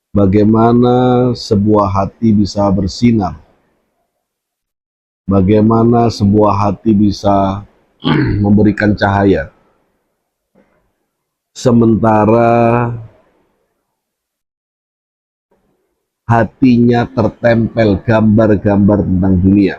Bagaimana sebuah hati bisa bersinar, bagaimana sebuah hati bisa memberikan cahaya, sementara hatinya tertempel gambar-gambar tentang dunia.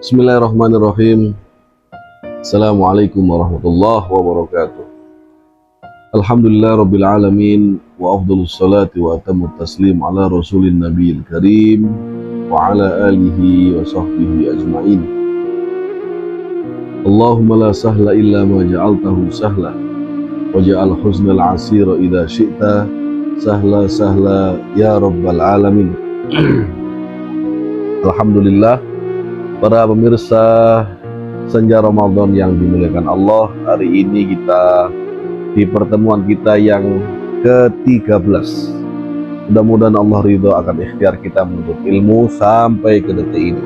Bismillahirrahmanirrahim. Assalamualaikum warahmatullahi wabarakatuh. Alhamdulillah rabbil alamin, wa afdhalus salati wa atamut taslim ala rasulin nabiyil karim wa ala alihi wa sahbihi ajma'in. Allahumma la sahla illa ma ja'altahu sahla wa ja'al husnal asira idha syi'ta sahla sahla ya rabbal alamin. Alhamdulillah, para pemirsa senja Ramadan yang dimuliakan Allah, hari ini kita di pertemuan kita yang ke-13. Mudah-mudahan Allah ridho akan ikhtiar kita menuntut ilmu sampai ke detik ini.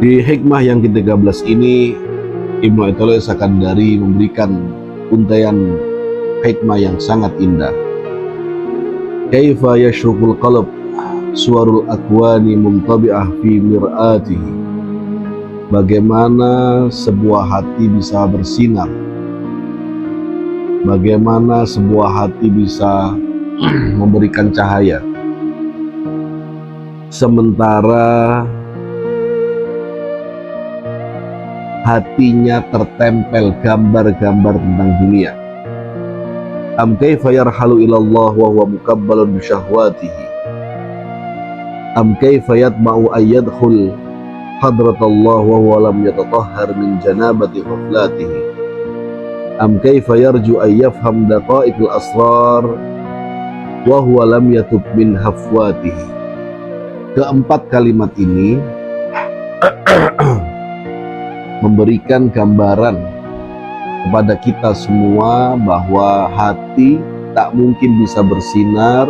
Di hikmah yang ke-13 ini, Ibnu Athaillah Sakandari memberikan untaian hikmah yang sangat indah. Kaifa yashrukul qalb suwarul akwani muntabi'ah fi mir'atihi. Bagaimana sebuah hati bisa bersinar, bagaimana sebuah hati bisa memberikan cahaya, sementara hatinya tertempel gambar-gambar tentang dunia. Am kaifa yarhalu ilallah wa huwa mukabbalun bisyahwatihi. Am kaifa yatma'u ayyadkhul hadratallah wa huwa lam yatatahhar min janabati ghaflatihi. Am kaifa yarju an yafham daqa'iqil asrar wa huwa lam yatub min hafwatihi. Keempat kalimat ini memberikan gambaran kepada kita semua bahwa hati tak mungkin bisa bersinar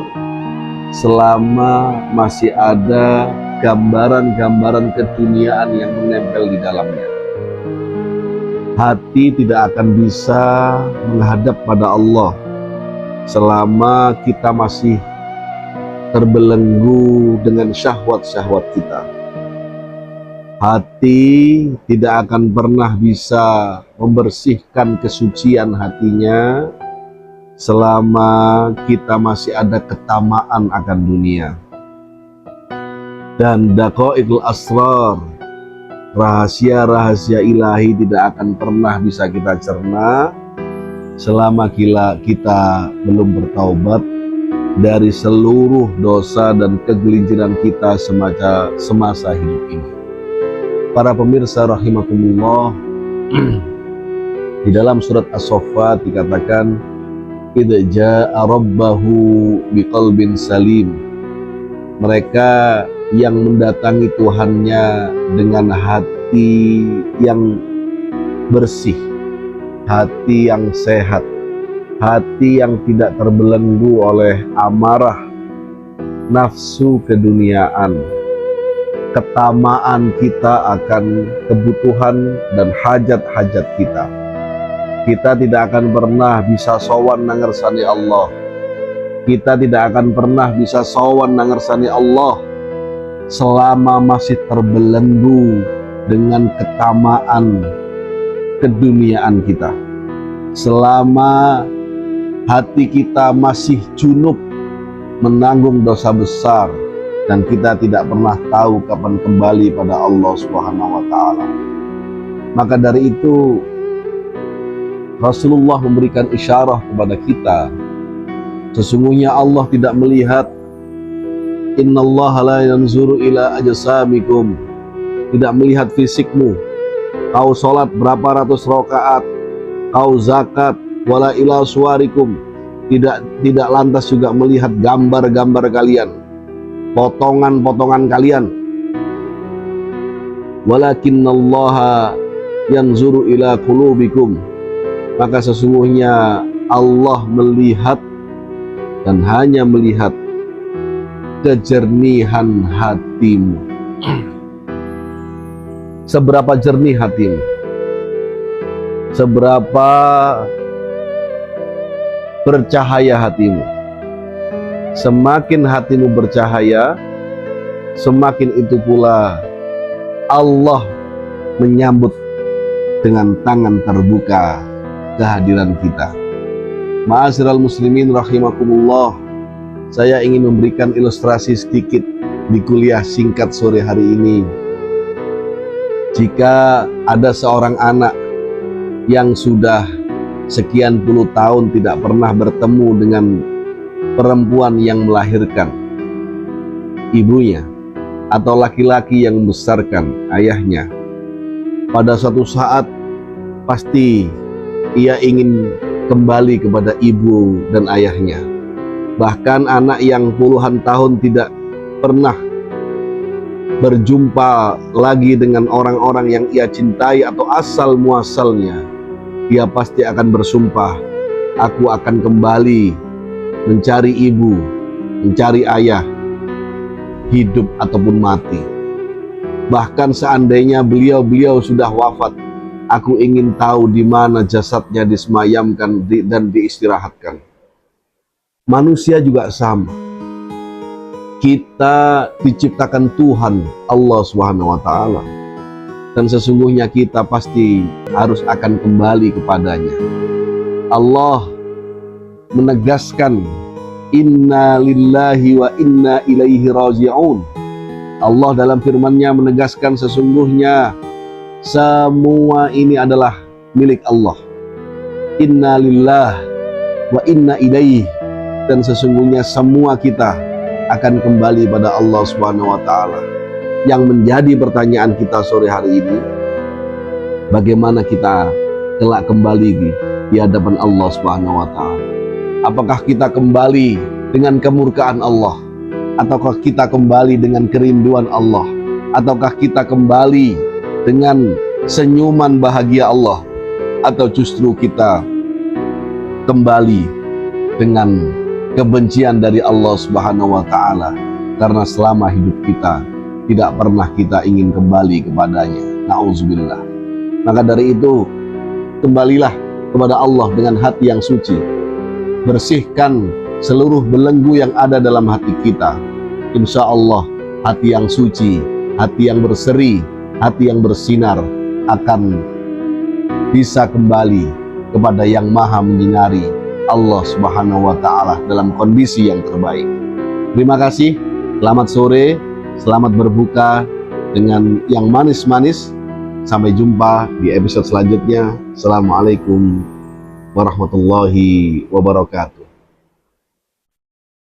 selama masih ada gambaran-gambaran keduniaan yang menempel di dalamnya. Hati tidak akan bisa menghadap pada Allah selama kita masih terbelenggu dengan syahwat-syahwat kita. Hati tidak akan pernah bisa membersihkan kesucian hatinya selama kita masih ada ketamaan akan dunia. Dan daqa'iqul asrar, rahasia-rahasia ilahi tidak akan pernah bisa kita cerna selama kita belum bertaubat dari seluruh dosa dan kegelinciran kita semasa hidup ini. Para pemirsa rahimakumullah, di dalam surat As-Saffat dikatakan, idza jaa rabbahu biqalbin salim. Mereka yang mendatangi Tuhannya dengan hati yang bersih, hati yang sehat, hati yang tidak terbelenggu oleh amarah, nafsu keduniaan, ketamaan kita akan kebutuhan dan hajat-hajat kita. Kita tidak akan pernah bisa sowan nangersani Allah. Kita tidak akan pernah bisa sowan nangersani Allah selama masih terbelenggu dengan ketamaan keduniaan kita. Selama hati kita masih junub menanggung dosa besar dan kita tidak pernah tahu kapan kembali pada Allah Subhanahu wa taala. Maka dari itu Rasulullah memberikan isyarah kepada kita, sesungguhnya Allah tidak melihat, innallaha la yanzuru ila ajsamikum, tidak melihat fisikmu, kau sholat berapa ratus rakaat, kau zakat, wala ila suwarikum, tidak lantas juga melihat gambar-gambar kalian, potongan-potongan kalian. Walakinnallaha yanzuru ila qulubikum, maka sesungguhnya Allah melihat dan hanya melihat kejernihan hatimu. Seberapa jernih hatimu, seberapa bercahaya hatimu. Semakin hatimu bercahaya, semakin itu pula Allah menyambut dengan tangan terbuka kehadiran kita. Ma'asyiral muslimin rahimakumullah, saya ingin memberikan ilustrasi sedikit di kuliah singkat sore hari ini. Jika ada seorang anak yang sudah sekian puluh tahun tidak pernah bertemu dengan perempuan yang melahirkan, ibunya, atau laki-laki yang membesarkan, ayahnya, pada suatu saat pasti ia ingin kembali kepada ibu dan ayahnya. Bahkan anak yang puluhan tahun tidak pernah berjumpa lagi dengan orang-orang yang ia cintai atau asal muasalnya, ia pasti akan bersumpah, aku akan kembali mencari ibu, mencari ayah, hidup ataupun mati. Bahkan seandainya beliau sudah wafat, aku ingin tahu di mana jasadnya disemayamkan dan diistirahatkan. Manusia juga sama. Kita diciptakan Tuhan Allah Subhanahu wa taala, dan sesungguhnya kita pasti harus akan kembali kepadanya. Allah menegaskan, inna lillahi wa inna ilaihi raji'un. Allah dalam firman-Nya menegaskan sesungguhnya semua ini adalah milik Allah. Inna lillah wa inna ilaihi, dan sesungguhnya semua kita akan kembali pada Allah Subhanahu wa taala. Yang menjadi pertanyaan kita sore hari ini, bagaimana kita kelak kembali di hadapan Allah Subhanahu wa taala? Apakah kita kembali dengan kemurkaan Allah, ataukah kita kembali dengan kerinduan Allah, ataukah kita kembali dengan senyuman bahagia Allah, atau justru kita kembali dengan kebencian dari Allah Subhanahu wa taala, karena selama hidup kita tidak pernah kita ingin kembali kepadanya. Nauzubillah. Maka dari itu, kembalilah kepada Allah dengan hati yang suci. Bersihkan seluruh belenggu yang ada dalam hati kita. Insya Allah hati yang suci, hati yang berseri, hati yang bersinar akan bisa kembali kepada yang maha menyinari, Allah Subhanahu wa ta'ala, dalam kondisi yang terbaik. Terima kasih, selamat sore, selamat berbuka dengan yang manis-manis. Sampai jumpa di episode selanjutnya. Assalamualaikum warahmatullahi wabarakatuh.